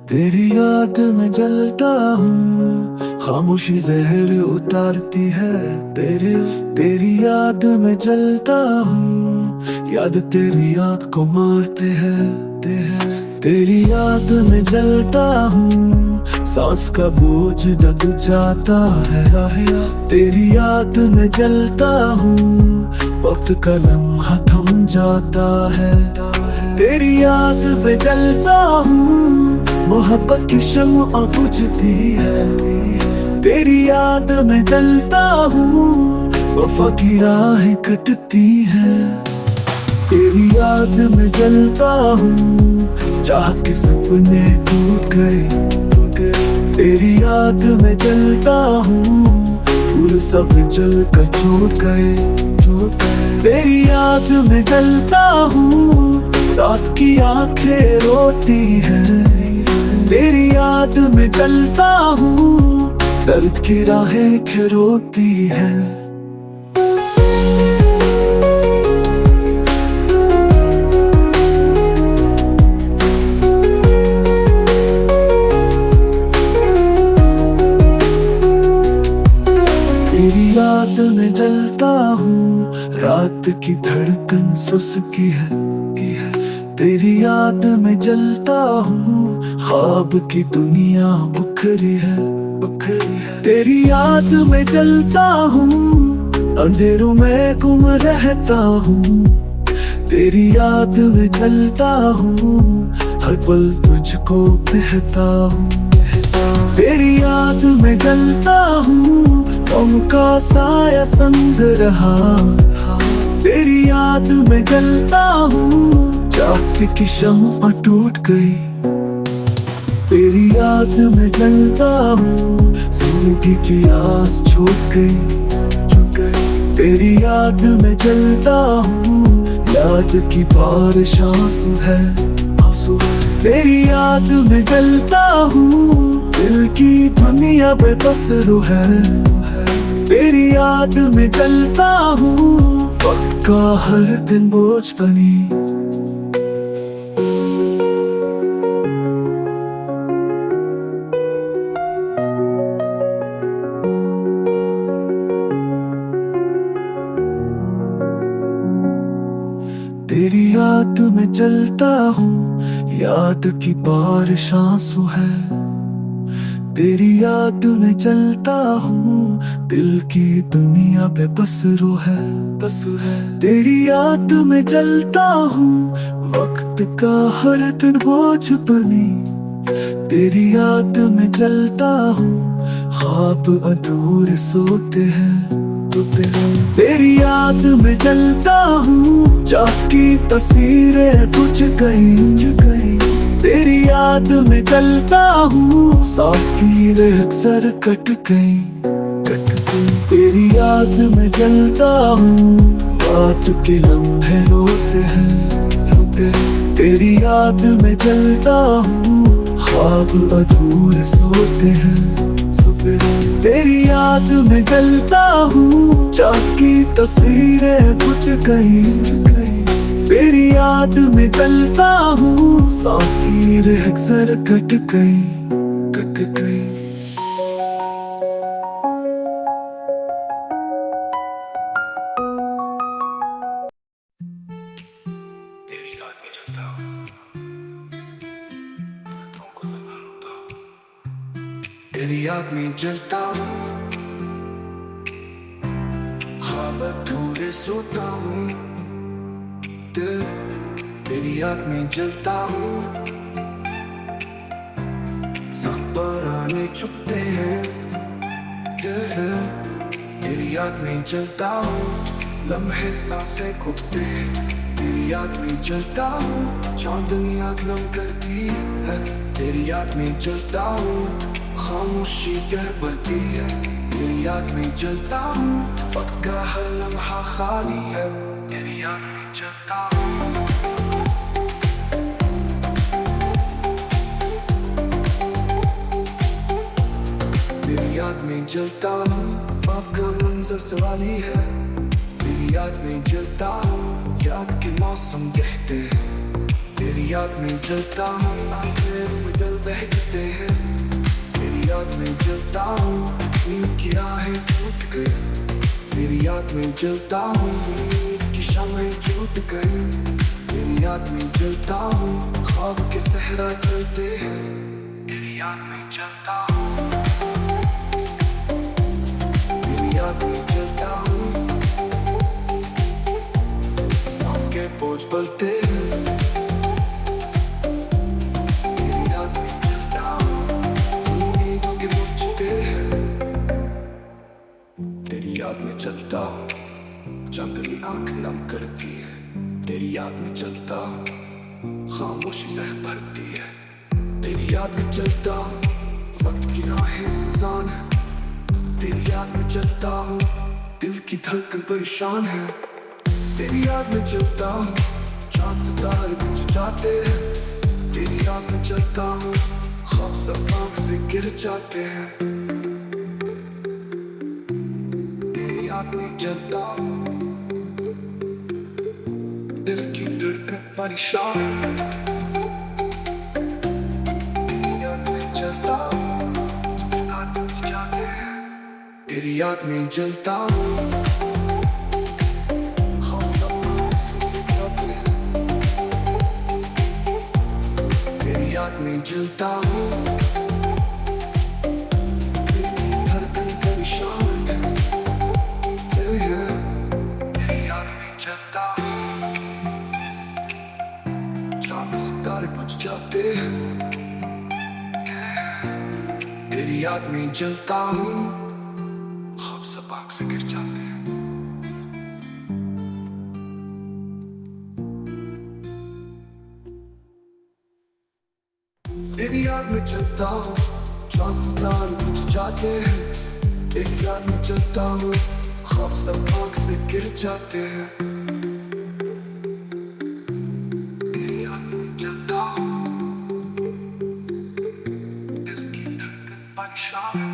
तेरी याद में जलता हूँ, खामोशी जहर उतारती है। तेरी याद में जलता हूँ, याद तेरी याद को मारते हैं। तेरी याद में जलता हूँ, सांस का बोझ दब जाता है। तेरी याद में जलता हूँ, वक्त का लम्हा थम जाता है। तेरी याद पे जलता हूँ, मोहब्बत की शम्आ बुझती है। तेरी याद में जलता हूँ, वफा की राहें कटती है। तेरी याद में जलता हूँ, चाह के सपने टूट गए। तेरी याद में जलता हूँ, फूल सब जल कर छूट गए। तेरी याद में जलता हूँ, रात की आंखें रोती हैं। तेरी याद में जलता हूँ, दर्द की राहें खरोती हैं। तेरी याद में जलता हूँ, रात की धड़कन सुस्ती है। तेरी याद में जलता हूँ, ख्वाब की दुनिया बुखरी है। तेरी याद में जलता हूँ, अंधेरों में गुम रहता हूँ। तेरी याद में जलता हूँ, हर पल तुझको बहता हूँ। तेरी याद में जलता हूँ, गम का साया संग रहा। तेरी याद में जलता हूँ, चाहत की शम्मा टूट गई। तेरी याद में जलता हूँ, जिंदगी की आस छूट गई। तेरी याद में जलता हूँ, याद की बारिश आंसू है। तेरी याद में जलता हूँ, दिल की दुनिया बेबस रूह है। तेरी याद में जलता हूँ, वक्त का हर दिन बोझ बनी। तेरी याद में जलता हूँ, याद की बारिश आंसू है। तेरी याद में जलता हूँ, दिल की दुनिया बेबस रूह है। तेरी याद में जलता हूँ, वक्त का हर दिन बोझ बनी। तेरी याद में जलता हूँ, ख्वाब अधूरे सोते हैं। तेरी याद में जलता हूँ, चाँद की तस्वीरें बुझ गई। तेरी याद में जलता हूँ, सांस की रेख अक्सर कट गई। तेरी याद में जलता हूँ, रात के लम्हे रोते हैं। तेरी याद में जलता हूँ, ख्वाब अधूरे सोते हैं। तेरी याद में जलता हूँ, चाँद की तस्वीरें बुझ गई। तेरी याद में जलता हूँ, सांस की रेख अक्सर कट गई। तेरी याद में जलता हूँ, तेरी याद में जलता हूँ, ख्वाब अधूरे सोता हूँ। तेरी याद में जलता हूँ, पराने चुपते हैं। तेरी याद में जलता हूँ, लम्हे सांसें घुटते हैं। तेरी याद में जलता हूँ, चांदनी आग नम करती है। तेरी याद में जलता हूँ, खामोशी जहर बढ़ती है। तेरी याद में जलता हूँ, वक्त का हर लम्हा खाली है। तेरी याद में जलता हूँ, तेरी याद में जलता हूँ, आपका मंजर सवाली है। तेरी याद में जलता हूँ, याद के मौसम कहते हैं। तेरी याद में जलता हूँ, दिल बहकते हैं। तेरी याद में जलता हूँ, नींद की राहें टूट गई। तेरी याद में जलता हूँ, नींद की शामें छूट गई। तेरी याद में जलता हूँ, ख्वाब के सहरा चलते हैं। तेरी याद में जलता हूँ, तेरी याद में जलता हूँ। सांस के बोझ पलते हैं। तेरी याद में जलता हूँ, उम्मीदों के बुझते हैं। तेरी याद में चलता हूँ, चांदनी आंख नम करती है। तेरी याद में चलता हूँ, खामोशी जहर भरती है। तेरी याद में चलता हूँ, वक्त की राहें सुसान है। तेरी याद में चलता हूँ, दिल की धड़कन परेशान है। तेरी याद में चलता हूँ, चांद सितारे बुझ जाते हैं। तेरी याद में चलता हूँ, ख्वाब सब आँख से गिर जाते हैं। तेरी याद में चलता हूँ, दिल की धड़कन परेशान। तेरी याद में चलता हूँ, हाथ बुझ जाते हैं। तेरी याद में जलता हूँ, ख्वाब सब आँख से गिर जाते हैं। तेरी याद में जलता हूँ, दिल की धड़कन परेशान है। तेरी याद में जलता हूँ, चांद सितारे बुझ जाते हैं। तेरी याद में जलता हूँ, ख्वाब सब आँख से गिर जाते हैं। तेरी याद में चलता हूँ, चांद सितारे बुझ जाते हैं। तेरी याद में चलता हूँ, ख्वाब सब आँख से गिर जाते हैं। तेरी याद में चलता हूँ, दिल की धड़कन परेशान है।